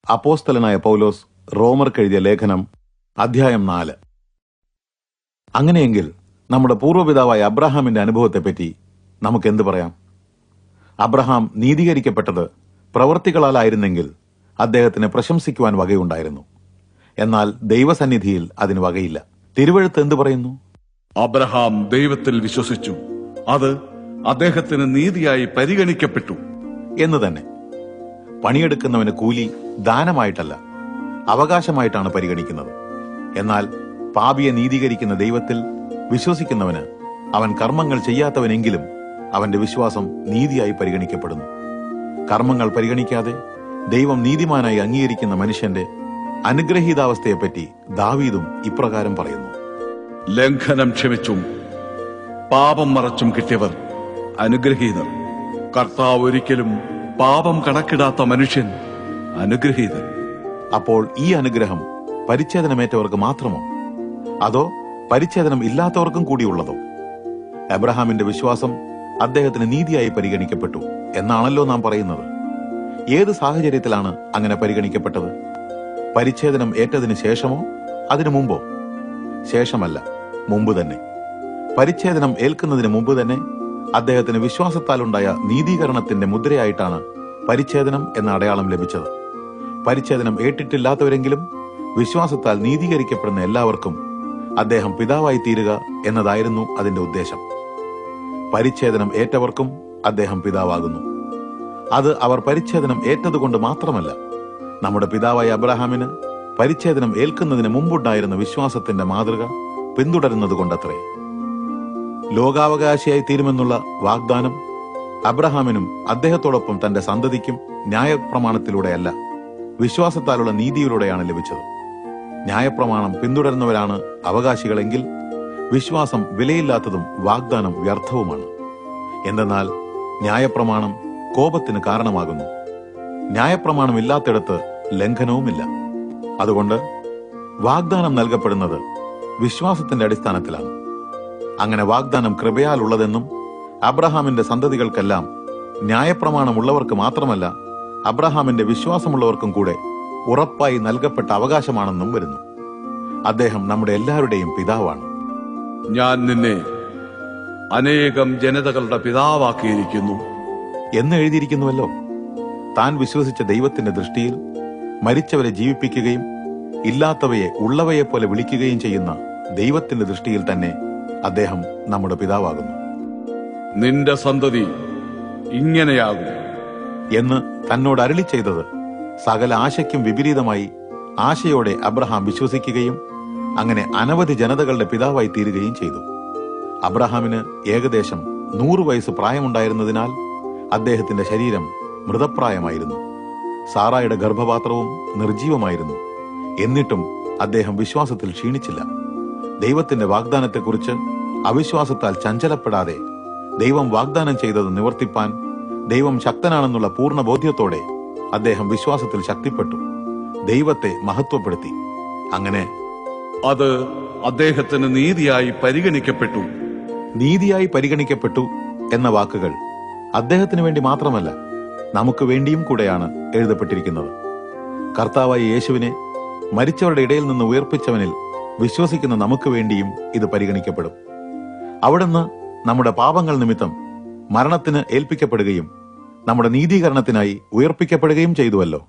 അപ്പോസ്തലനായ പൗലോസ് റോമർക്കെഴുതിയ ലേഖനം അധ്യായം 4. അങ്ങനെയെങ്കിൽ നമ്മുടെ പൂർവ്വപിതാവായ അബ്രഹാമിന്റെ അനുഭവത്തെപ്പറ്റി നമുക്കെന്ത് പറയാം? അബ്രഹാം നീതീകരിക്കപ്പെട്ടത് പ്രവൃത്തികളാലായിരുന്നെങ്കിൽ അദ്ദേഹത്തിന് പ്രശംസിക്കുവാൻ വകയുണ്ടായിരുന്നു. എന്നാൽ ദൈവസന്നിധിയിൽ അതിന് വകയില്ല. തിരുവെഴുത്ത് എന്തു പറയുന്നു? അബ്രഹാം ദൈവത്തിൽ വിശ്വസിച്ചു, അത് അദ്ദേഹത്തിന് നീതിയായി പരിഗണിക്കപ്പെട്ടു എന്ന് തന്നെ. പണിയെടുക്കുന്നവന് കൂലി ദാനമായിട്ടല്ല, അവകാശമായിട്ടാണ് പരിഗണിക്കുന്നത്. എന്നാൽ പാപിയെ നീതീകരിക്കുന്ന ദൈവത്തിൽ വിശ്വസിക്കുന്നവന് അവൻ കർമ്മങ്ങൾ ചെയ്യാത്തവനെങ്കിലും അവന്റെ വിശ്വാസം നീതിയായി പരിഗണിക്കപ്പെടുന്നു. കർമ്മങ്ങൾ പരിഗണിക്കാതെ ദൈവം നീതിമാനായി അംഗീകരിക്കുന്ന മനുഷ്യന്റെ അനുഗ്രഹീതാവസ്ഥയെപ്പറ്റി ദാവീദും ഇപ്രകാരം പറയുന്നു: ലംഘനം ക്ഷമിച്ചും പാപം മറച്ചും കിട്ടിയവർ അനുഗ്രഹീതർ. കർത്താവ് ഒരിക്കലും പാപം കണക്കിടാത്ത മനുഷ്യൻ അനുഗ്രഹീതൻ. അപ്പോൾ ഈ അനുഗ്രഹം പരിച്ഛേദനമേറ്റവർക്ക് മാത്രമോ, അതോ പരിച്ഛേദനം ഇല്ലാത്തവർക്കും കൂടിയുള്ളതോ? അബ്രഹാമിന്റെ വിശ്വാസം അദ്ദേഹത്തിന് നീതിയായി പരിഗണിക്കപ്പെട്ടു എന്നാണല്ലോ നാം പറയുന്നത്. ഏത് സാഹചര്യത്തിലാണ് അങ്ങനെ പരിഗണിക്കപ്പെട്ടത്? പരിച്ഛേദനം ഏറ്റതിന് ശേഷമോ അതിനു മുമ്പോ? ശേഷമല്ല, മുമ്പ് തന്നെ. പരിച്ഛേദനം ഏൽക്കുന്നതിന് മുമ്പ് തന്നെ അദ്ദേഹത്തിന് വിശ്വാസത്താലുണ്ടായ നീതീകരണത്തിന്റെ മുദ്രയായിട്ടാണ് പരിച്ഛേദനം എന്ന അടയാളം ലഭിച്ചത്. പരിച്ഛേദനം ഏറ്റിട്ടില്ലാത്തവരെങ്കിലും വിശ്വാസത്താൽ നീതീകരിക്കപ്പെടുന്ന എല്ലാവർക്കും അദ്ദേഹം പിതാവായി തീരുക എന്നതായിരുന്നു അതിന്റെ ഉദ്ദേശം. പരിച്ഛേദനം ഏറ്റവർക്കും അദ്ദേഹം പിതാവാകുന്നു. അത് അവർ പരിച്ഛേദനം ഏറ്റതുകൊണ്ട് മാത്രമല്ല, നമ്മുടെ പിതാവായ അബ്രഹാമിന് പരിച്ഛേദനം ഏൽക്കുന്നതിന് മുമ്പുണ്ടായിരുന്ന വിശ്വാസത്തിന്റെ മാതൃക പിന്തുടരുന്നതുകൊണ്ടത്രേ. ലോകാവകാശിയായി തീരുമെന്നുള്ള വാഗ്ദാനം അബ്രഹാമിനും അദ്ദേഹത്തോടൊപ്പം തന്റെ സന്തതിക്കും ന്യായപ്രമാണത്തിലൂടെയല്ല, വിശ്വാസത്താലുള്ള നീതിയിലൂടെയാണ് ലഭിച്ചത്. ന്യായപ്രമാണം പിന്തുടരുന്നവരാണ് അവകാശികളെങ്കിൽ വിശ്വാസം വിലയില്ലാത്തതും വാഗ്ദാനം വ്യർത്ഥവുമാണ്. എന്തെന്നാൽ ന്യായപ്രമാണം കോപത്തിന് കാരണമാകുന്നു. ന്യായപ്രമാണം ഇല്ലാത്തിടത്ത് ലംഘനവുമില്ല. അതുകൊണ്ട് വാഗ്ദാനം നൽകപ്പെടുന്നത് വിശ്വാസത്തിന്റെ അടിസ്ഥാനത്തിലാണ്. അങ്ങനെ വാഗ്ദാനം കൃപയാലുള്ളതെന്നും അബ്രഹാമിന്റെ സന്തതികൾക്കെല്ലാം ന്യായപ്രമാണമുള്ളവർക്ക് മാത്രമല്ല, അബ്രഹാമിന്റെ വിശ്വാസമുള്ളവർക്കും കൂടെ ഉറപ്പായി നൽകപ്പെട്ട അവകാശമാണെന്നും വരുന്നു. അദ്ദേഹം നമ്മുടെ എല്ലാവരുടെയും പിതാവാണ്. ഞാൻ നിന്നെ അനേകം ജനതകളുടെ പിതാവാക്കിയിരിക്കുന്നു എന്ന് എഴുതിയിരിക്കുന്നുവല്ലോ. താൻ വിശ്വസിച്ച ദൈവത്തിന്റെ ദൃഷ്ടിയിൽ മരിച്ചവരെ ജീവിപ്പിക്കുകയും ഇല്ലാത്തവയെ ഉള്ളവയെപ്പോലെ വിളിക്കുകയും ചെയ്യുന്ന ദൈവത്തിന്റെ ദൃഷ്ടിയിൽ തന്നെ അദ്ദേഹം നമ്മുടെ പിതാവാകുന്നു. നിന്റെ സന്തതി ഇങ്ങനെയാകും എന്ന് തന്നോട് അരുളി ചെയ്തത് സകല ആശയ്ക്കും വിപരീതമായി ആശയോടെ അബ്രഹാം വിശ്വസിക്കുകയും അങ്ങനെ അനവധി ജനതകളുടെ പിതാവായി തീരുകയും ചെയ്തു. അബ്രഹാമിന് ഏകദേശം 100 വയസ്സ് പ്രായമുണ്ടായിരുന്നതിനാൽ അദ്ദേഹത്തിന്റെ ശരീരം മൃതപ്രായമായിരുന്നു. സാറായുടെ ഗർഭപാത്രവും നിർജീവമായിരുന്നു. എന്നിട്ടും അദ്ദേഹം വിശ്വാസത്തിൽ ക്ഷീണിച്ചില്ല. ദൈവത്തിന്റെ വാഗ്ദാനത്തെക്കുറിച്ച് അവിശ്വാസത്താൽ ചഞ്ചലപ്പെടാതെ ദൈവം വാഗ്ദാനം ചെയ്തത് നിവർത്തിപ്പാൻ ദൈവം ശക്തനാണെന്നുള്ള പൂർണ്ണ ബോധ്യത്തോടെ അദ്ദേഹം വിശ്വാസത്തിൽ ശക്തിപ്പെട്ടു, ദൈവത്തെ മഹത്വപ്പെടുത്തി. അങ്ങനെ അത് അദ്ദേഹത്തിന് നീതിയായി പരിഗണിക്കപ്പെട്ടു. നീതിയായി പരിഗണിക്കപ്പെട്ടു എന്ന വാക്കുകൾ അദ്ദേഹത്തിന് വേണ്ടി മാത്രമല്ല, നമുക്ക് വേണ്ടിയും കൂടെയാണ് എഴുതപ്പെട്ടിരിക്കുന്നത്. കർത്താവായ യേശുവിനെ മരിച്ചവരുടെ ഇടയിൽ നിന്ന് ഉയർപ്പിച്ചവനിൽ വിശ്വസിക്കുന്ന നമുക്ക് വേണ്ടിയും ഇത് പരിഗണിക്കപ്പെടും. അവിടുന്ന് നമ്മുടെ പാപങ്ങൾ നിമിത്തം മരണത്തിന് ഏൽപ്പിക്കപ്പെടുകയും നമ്മുടെ നീതീകരണത്തിനായി ഉയർപ്പിക്കപ്പെടുകയും ചെയ്തുവല്ലോ.